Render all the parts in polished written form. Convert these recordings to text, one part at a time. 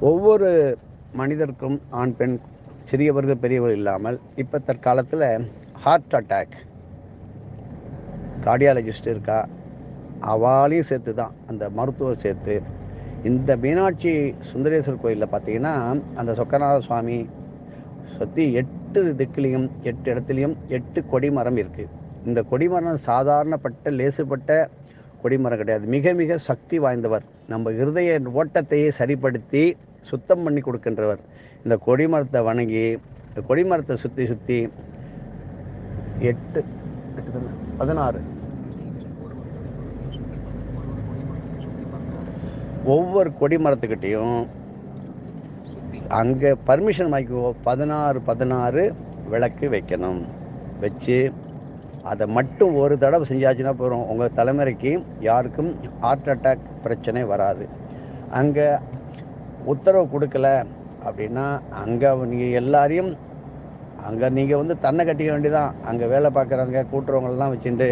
ஒவ்வொரு மனிதருக்கும் ஆண் பெண் சிறியவர்கள் பெரியவர்கள் இல்லாமல் இப்போ தற்காலத்தில் ஹார்ட் அட்டாக் கார்டியாலஜிஸ்ட் இருக்கா, அவளையும் சேர்த்து தான் அந்த மருத்துவர் சேர்த்து இந்த மீனாட்சி சுந்தரேஸ்வரர் கோயிலில் பார்த்தீங்கன்னா அந்த சொக்கநாத சுவாமி சுற்றி 8 திக்குலையும் 8 இடத்துலையும் 8 கொடிமரம் இருக்குது. இந்த கொடிமரம் சாதாரணப்பட்ட லேசுப்பட்ட கொடிமரம் கிடையாது, மிக மிக சக்தி வாய்ந்தவர். நம்ம இருதய ஓட்டத்தையே சரிப்படுத்தி சுத்தம் பண்ணி கொடுக்கின்றவர். இந்த கொடிமரத்தை வணங்கி இந்த கொடிமரத்தை சுற்றி சுற்றி 8 16 ஒவ்வொரு கொடிமரத்துக்கிட்டையும் அங்கே பர்மிஷன் வாங்கிக்குவோம், 16 விளக்கு வைக்கணும். வச்சு அதை மட்டும் ஒரு தடவை செஞ்சாச்சுன்னா போகிறோம், உங்கள் தலைமுறைக்கு யாருக்கும் ஹார்ட் அட்டாக் பிரச்சனை வராது. அங்கே உத்தரவு கொடுக்கல அப்படின்னா அங்கே நீங்கள் எல்லாரையும் அங்கே நீங்கள் வந்து தன்னை கட்டிக்க வேண்டியதான். அங்கே வேலை பார்க்குறவங்க கூட்டுறவங்களெலாம் வச்சுட்டு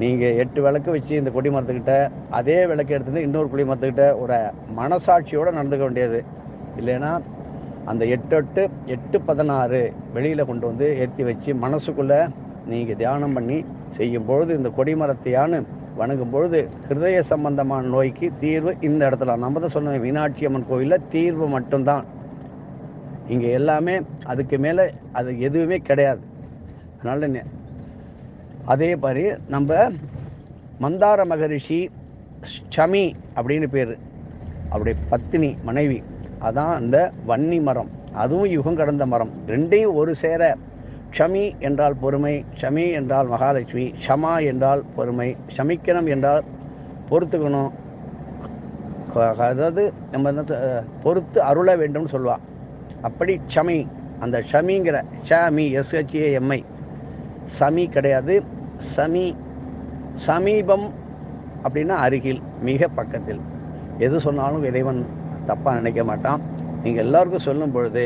நீங்கள் 8 விளக்கு வச்சு இந்த கொடி மரத்துக்கிட்ட அதே விளக்கு எடுத்துகிட்டு இன்னொரு கொடி மரத்துக்கிட்ட ஒரு மனசாட்சியோடு நடந்துக்க வேண்டியது. இல்லைன்னா அந்த 8 வெளியில் கொண்டு வந்து ஏற்றி வச்சு மனசுக்குள்ளே நீங்கள் தியானம் பண்ணி செய்யும்பொழுது இந்த கொடிமரத்தையான்னு வணங்கும் பொழுது ஹிருதய சம்பந்தமான நோய்க்கு தீர்வு இந்த இடத்துல. நம்ம தான் சொன்னோம், மீனாட்சி அம்மன் கோயிலில் தீர்வு மட்டும்தான். இங்கே எல்லாமே அதுக்கு மேலே அது எதுவுமே கிடையாது. அதனால் அதே மாதிரி நம்ம மந்தார மகரிஷி ஷமி அப்படின்னு பேர், அவருடைய பத்தினி மனைவி, அதான் அந்த வன்னி மரம். அதுவும் யுகம் கடந்த மரம். ரெண்டையும் ஒரு சேர, ஷமி என்றால் பொறுமை, ஷமி என்றால் மகாலட்சுமி, ஷமா என்றால் பொறுமை, ஷமிக்கணும் என்றால் பொறுத்துக்கணும், அதாவது நம்ம பொறுத்து அருள வேண்டும்னு சொல்லுவாள். அப்படி ஷமி, அந்த ஷமிங்கிற ஷமி SHAMI சமி கிடையாது, சமி. சமீபம் அப்படின்னா அருகில், மிக பக்கத்தில். எது சொன்னாலும் இறைவன் தப்பாக நினைக்க மாட்டான். நீங்கள் எல்லாருக்கும் சொல்லும் பொழுது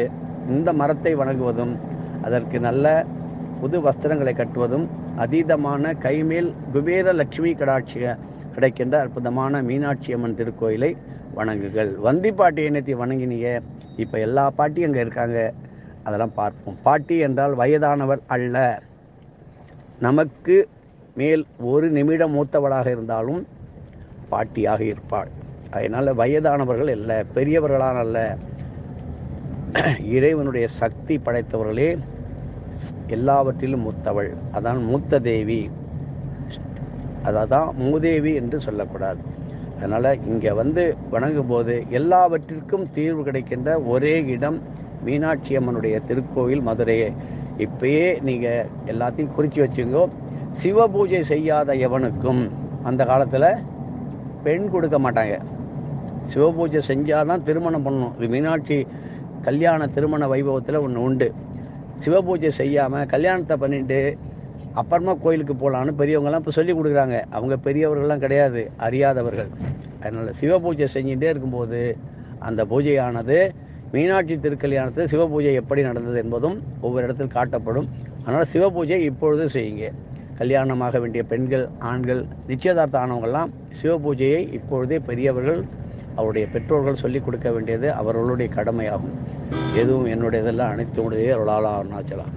இந்த மரத்தை வணங்குவதும் அதற்கு நல்ல புது வஸ்திரங்களை கட்டுவதும் அதீதமான கைமேல் குபேர லட்சுமி கடாட்சி கிடைக்கின்ற அற்புதமான மீனாட்சி அம்மன் திருக்கோயிலை வணங்குகள். வந்தி பாட்டி என்னத்தை வணங்கினீங்க, இப்போ எல்லா பாட்டியும் அங்கே இருக்காங்க, அதெல்லாம் பார்ப்போம். பாட்டி என்றால் வயதானவர் அல்ல, நமக்கு மேல் ஒரு நிமிடம் மூத்தவளாக இருந்தாலும் பாட்டியாக இருப்பாள். அதனால் வயதானவர்கள் அல்ல, பெரியவர்களான அல்ல, இறைவனுடைய சக்தி படைத்தவர்களே எல்லாவற்றிலும் மூத்தவள். அதான் மூத்த தேவி, அதான் மூதேவி என்று சொல்லக்கூடாது. அதனால் இங்கே வந்து வணங்கும் போது எல்லாவற்றிற்கும் தீர்வு கிடைக்கின்ற ஒரே இடம் மீனாட்சி அம்மனுடைய திருக்கோயில் மதுரையே. இப்பயே நீங்கள் எல்லாத்தையும் குறித்து வச்சுங்கோ. சிவ பூஜை செய்யாத எவனுக்கும் அந்த காலத்தில் பெண் கொடுக்க மாட்டாங்க. சிவபூஜை செஞ்சால் தான் திருமணம் பண்ணணும். இது மீனாட்சி கல்யாண திருமண வைபவத்தில் ஒன்று உண்டு. சிவபூஜை செய்யாமல் கல்யாணத்தை பண்ணிட்டு அப்புறமா கோயிலுக்கு போகலான்னு பெரியவங்களாம் இப்போ சொல்லி கொடுக்குறாங்க. அவங்க பெரியவர்கள்லாம் கிடையாது, அறியாதவர்கள். அதனால் சிவபூஜை செஞ்சுட்டே இருக்கும்போது அந்த பூஜையானது மீனாட்சி திருக்கல்யாணத்தில் சிவபூஜை எப்படி நடந்தது என்பதும் ஒவ்வொரு இடத்தில் காட்டப்படும். அதனால் சிவபூஜை இப்பொழுது செய்யுங்க. கல்யாணமாக வேண்டிய பெண்கள், ஆண்கள், நிச்சயதார்த்த ஆனவங்கள்லாம் சிவபூஜையை இப்பொழுதே பெரியவர்கள், அவருடைய பெற்றோர்கள் சொல்லிக் கொடுக்க வேண்டியது அவர்களுடைய கடமையாகும். எதுவும் என்னுடையதெல்லாம் அனைத்து உடையதே அருளாளா அருணாச்சலம்.